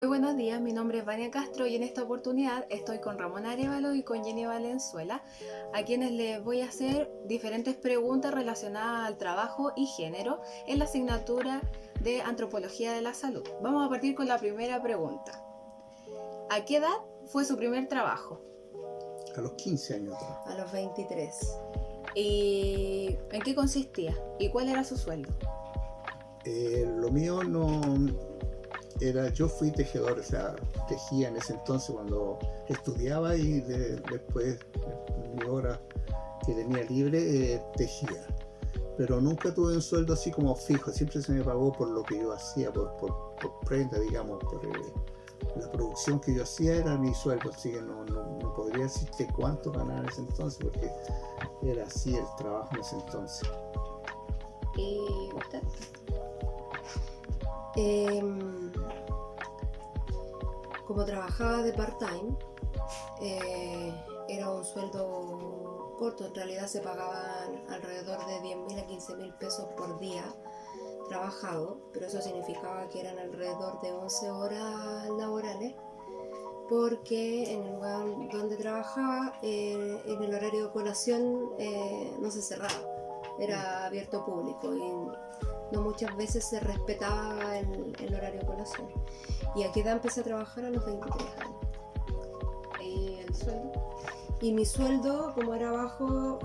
Muy buenos días, mi nombre es Vania Castro y en esta oportunidad estoy con Ramón Arévalo y con Jenny Valenzuela, a quienes les voy a hacer diferentes preguntas relacionadas al trabajo y género en la asignatura de Antropología de la Salud. Vamos a partir con la primera pregunta. ¿A qué edad fue su primer trabajo? A los 15 años atrás. A los 23. ¿Y en qué consistía? ¿Y cuál era su sueldo? Lo mío no era, yo fui tejedor, o sea, tejía en ese entonces cuando estudiaba y después, en mi hora que tenía libre, tejía. Pero nunca tuve un sueldo así como fijo, siempre se me pagó por lo que yo hacía, por prenda, digamos, por la producción que yo hacía era mi sueldo, así que no podría decirte cuánto ganaba en ese entonces, porque era así el trabajo en ese entonces. ¿Y usted? Como trabajaba de part-time, era un sueldo corto. En realidad se pagaban alrededor de 10.000 a 15.000 pesos por día trabajado, pero eso significaba que eran alrededor de 11 horas laborales, porque en el lugar donde trabajaba, en el horario de colación no se cerraba, era abierto público y no muchas veces se respetaba el horario de colación. Y a qué edad empecé a trabajar? A los 23 años. ¿Y el sueldo? Y mi sueldo, como era bajo,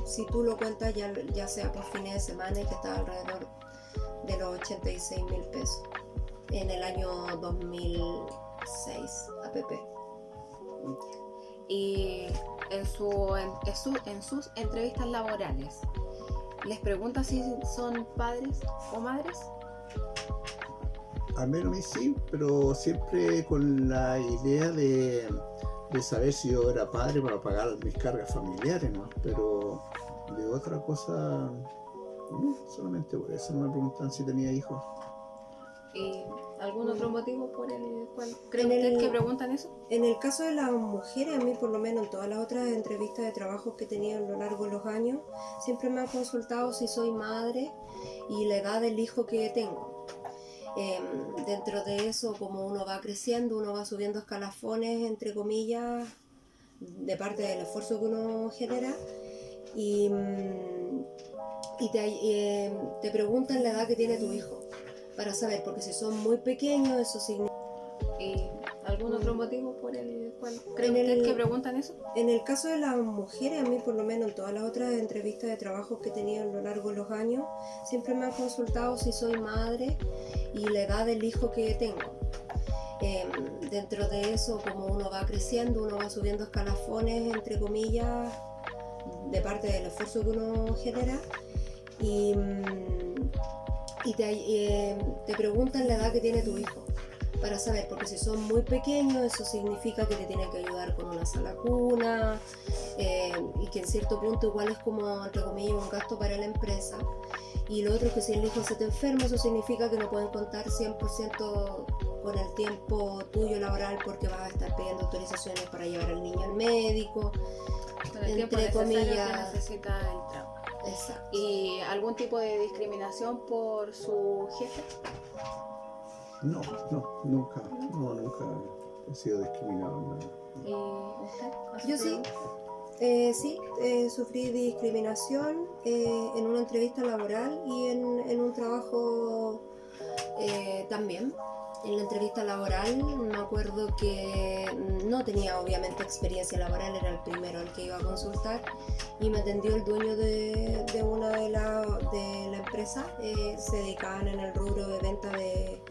si tú lo cuentas ya sea por fines de semana, que estaba alrededor de los 86.000 pesos en el año 2006 APP. Y en sus entrevistas laborales, ¿les pregunta si son padres o madres? Al menos a mí sí, pero siempre con la idea de saber si yo era padre para pagar mis cargas familiares, ¿no? Pero de otra cosa, no, solamente por eso no me preguntan si tenía hijos. ¿Y algún otro motivo por el cual cree usted que preguntan eso? En el caso de las mujeres, a mí por lo menos en todas las otras entrevistas de trabajo que he tenido a lo largo de los años, siempre me han consultado si soy madre y la edad del hijo que tengo. Dentro de eso, como uno va creciendo, uno va subiendo escalafones, entre comillas, de parte del esfuerzo que uno genera, y te preguntan la edad que tiene tu hijo, para saber, porque si son muy pequeños, eso significa... ¿Y algún otro motivo por el cual cree usted que preguntan eso? En el caso de las mujeres, a mí por lo menos en todas las otras entrevistas de trabajo que he tenido a lo largo de los años, siempre me han consultado si soy madre y la edad del hijo que tengo. Dentro de eso, como uno va creciendo, uno va subiendo escalafones, entre comillas, de parte del esfuerzo que uno genera, y te preguntan la edad que tiene tu hijo, para saber, porque si son muy pequeños, eso significa que te tienen que ayudar con una sala cuna, y que en cierto punto igual es como, entre comillas, un gasto para la empresa. Y lo otro es que si el hijo se te enferma, eso significa que no pueden contar 100% con el tiempo tuyo laboral, porque vas a estar pidiendo autorizaciones para llevar al niño al médico, Con el tiempo entre necesario comillas. que necesita el trabajo. Exacto. ¿Y algún tipo de discriminación por su jefe? No, nunca he sido discriminado en nada. ¿Y usted? Yo sí. Sí, sufrí discriminación en una entrevista laboral y en un trabajo también. En la entrevista laboral me acuerdo que no tenía obviamente experiencia laboral, era el primero al que iba a consultar, y me atendió el dueño de una de la empresa. Se dedicaban en el rubro de venta de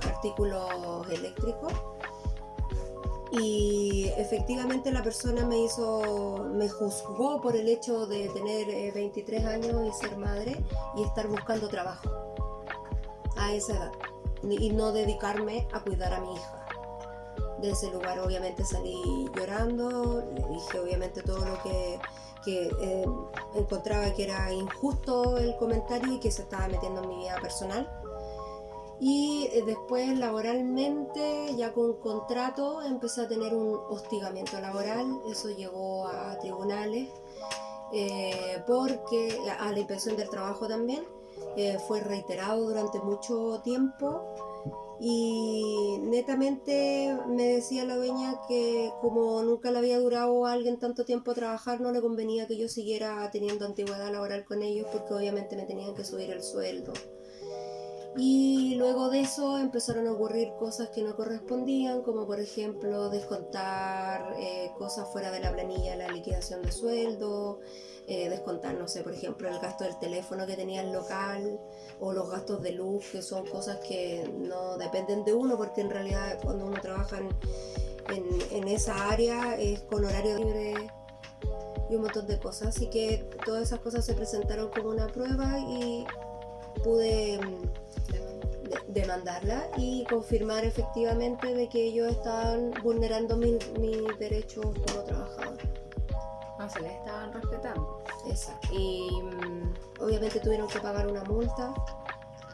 artículos eléctricos. Y efectivamente la persona me juzgó por el hecho de tener 23 años y ser madre y estar buscando trabajo a esa edad y no dedicarme a cuidar a mi hija. De ese lugar obviamente salí llorando, le dije obviamente todo lo que encontraba que era injusto el comentario y que se estaba metiendo en mi vida personal. Y después laboralmente, ya con contrato, empecé a tener un hostigamiento laboral. Eso llegó a tribunales, porque a la inspección del trabajo también. Fue reiterado durante mucho tiempo Y netamente me decía la dueña que como nunca le había durado a alguien tanto tiempo trabajar, no le convenía que yo siguiera teniendo antigüedad laboral con ellos porque obviamente me tenían que subir el sueldo. Y luego de eso empezaron a ocurrir cosas que no correspondían, como por ejemplo descontar cosas fuera de la planilla, la liquidación de sueldo, descontar, no sé, por ejemplo, el gasto del teléfono que tenía el local o los gastos de luz, que son cosas que no dependen de uno, porque en realidad cuando uno trabaja en esa área es con horario libre y un montón de cosas. Así que todas esas cosas se presentaron como una prueba y pude demandarla y confirmar efectivamente de que ellos estaban vulnerando mis derechos como trabajador. No se les estaban respetando. Exacto. Y Obviamente tuvieron que pagar una multa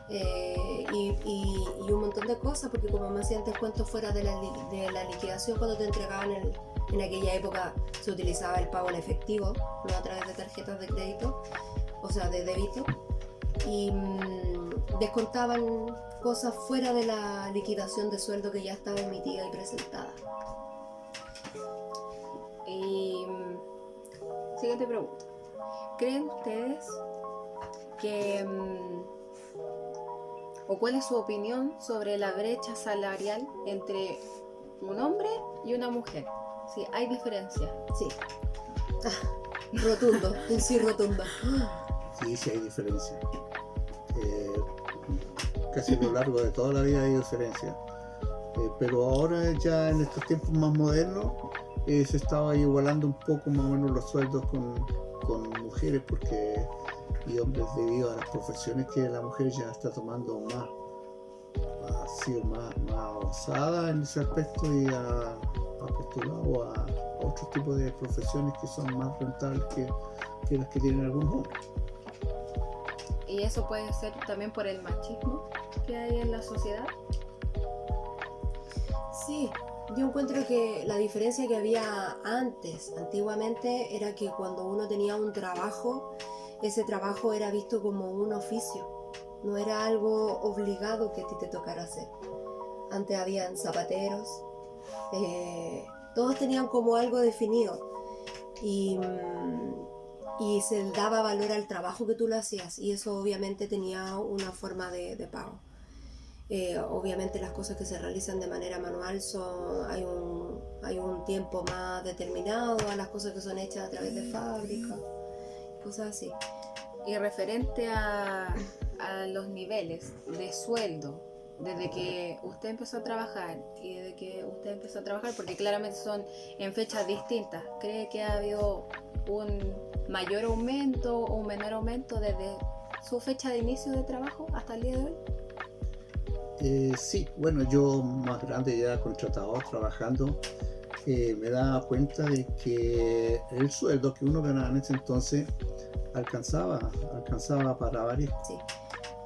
y un montón de cosas, porque como me hacían descuentos fuera de la liquidación cuando te entregaban en aquella época se utilizaba el pago en efectivo, no a través de tarjetas de crédito, o sea, de débito, y descontaban cosas fuera de la liquidación de sueldo que ya estaba emitida y presentada. Y siguiente pregunta. ¿Creen ustedes que o cuál es su opinión sobre la brecha salarial entre un hombre y una mujer? Sí, hay diferencia. Sí. Rotundo, un sí rotundo. Sí, sí hay diferencia. Casi a lo largo de toda la vida hay diferencia. Pero ahora ya en estos tiempos más modernos se estaba igualando un poco más o menos los sueldos con mujeres y hombres debido a las profesiones que la mujer ya está tomando ha sido más avanzada en ese aspecto y ha postulado a otros tipos de profesiones que son más rentables que las que tienen algunos hombres. Y eso puede ser también por el machismo que hay en la sociedad. Sí, yo encuentro que la diferencia que había antiguamente, era que cuando uno tenía un trabajo, ese trabajo era visto como un oficio, no era algo obligado que a ti te tocara hacer. Antes habían zapateros, todos tenían como algo definido y se daba valor al trabajo que tú lo hacías y eso obviamente tenía una forma de pago. Obviamente las cosas que se realizan de manera manual hay un tiempo más determinado a las cosas que son hechas a través de fábrica, cosas así. Y referente a los niveles de sueldo, desde que usted empezó a trabajar porque claramente son en fechas distintas, ¿cree que ha habido un mayor aumento o un menor aumento desde su fecha de inicio de trabajo hasta el día de hoy? Sí, bueno, yo más grande ya contratado, trabajando, me daba cuenta de que el sueldo que uno ganaba en ese entonces alcanzaba para varias. Sí.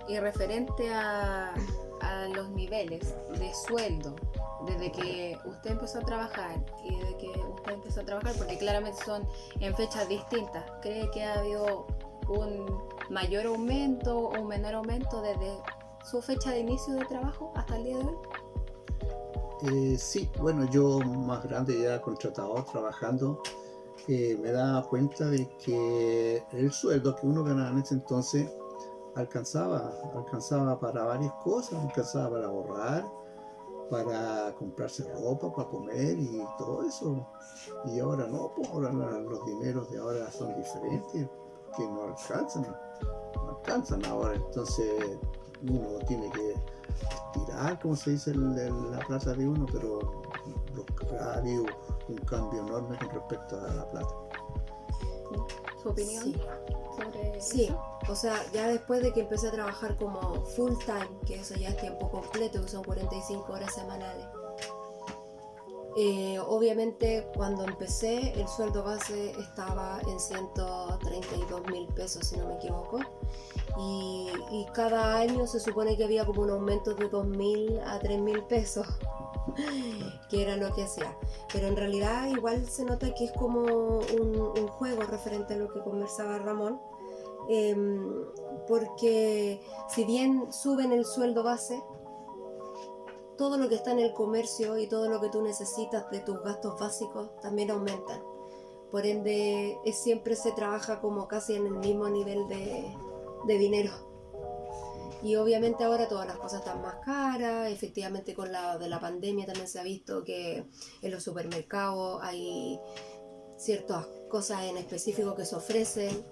Y referente a los niveles de sueldo, desde que usted empezó a trabajar porque claramente son en fechas distintas, ¿cree que ha habido un mayor aumento o un menor aumento desde su fecha de inicio de trabajo hasta el día de hoy? Sí, bueno, yo más grande ya contratado, trabajando, me daba cuenta de que el sueldo que uno ganaba en ese entonces alcanzaba para varias cosas, alcanzaba para ahorrar, para comprarse ropa, para comer y todo eso. Y ahora no, pues ahora los dineros de ahora son diferentes, que no alcanzan ahora, entonces uno tiene que estirar, como se dice, la plata de uno, pero ha habido un cambio enorme con respecto a la plata. ¿Su opinión Sí. sobre Sí, eso? o sea, ya después de que empecé a trabajar como full time, que eso ya es tiempo completo, que son 45 horas semanales. Obviamente cuando empecé el sueldo base estaba en 132.000 pesos, si no me equivoco, y cada año se supone que había como un aumento de 2.000 a 3.000 pesos, que era lo que hacía. Pero en realidad igual se nota que es como un juego referente a lo que conversaba Ramón, porque si bien suben el sueldo base, todo lo que está en el comercio y todo lo que tú necesitas de tus gastos básicos también aumentan. Por ende, siempre se trabaja como casi en el mismo nivel de dinero. Y obviamente ahora todas las cosas están más caras. Efectivamente con la de la pandemia también se ha visto que en los supermercados hay ciertas cosas en específico que se ofrecen.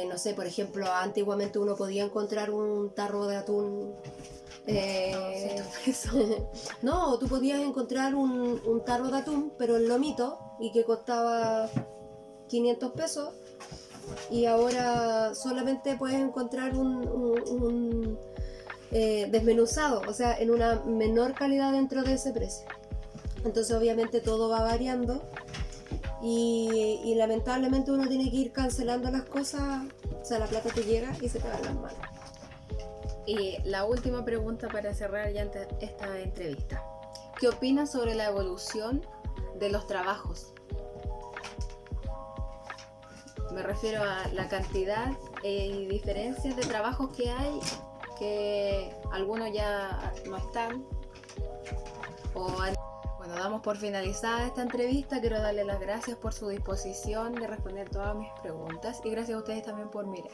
No sé, por ejemplo, antiguamente uno podía encontrar un tarro de atún. 200 pesos. No, tú podías encontrar un tarro de atún, pero en lomito, y que costaba 500 pesos. Y ahora solamente puedes encontrar un desmenuzado, o sea, en una menor calidad dentro de ese precio. Entonces obviamente todo va variando y lamentablemente uno tiene que ir cancelando las cosas, o sea, la plata te llega y se te va en las manos. Y la última pregunta para cerrar ya esta entrevista. ¿Qué opinas sobre la evolución de los trabajos? Me refiero a la cantidad y diferencias de trabajos que hay, que algunos ya no están. Bueno, damos por finalizada esta entrevista. Quiero darle las gracias por su disposición de responder todas mis preguntas y gracias a ustedes también por mirar.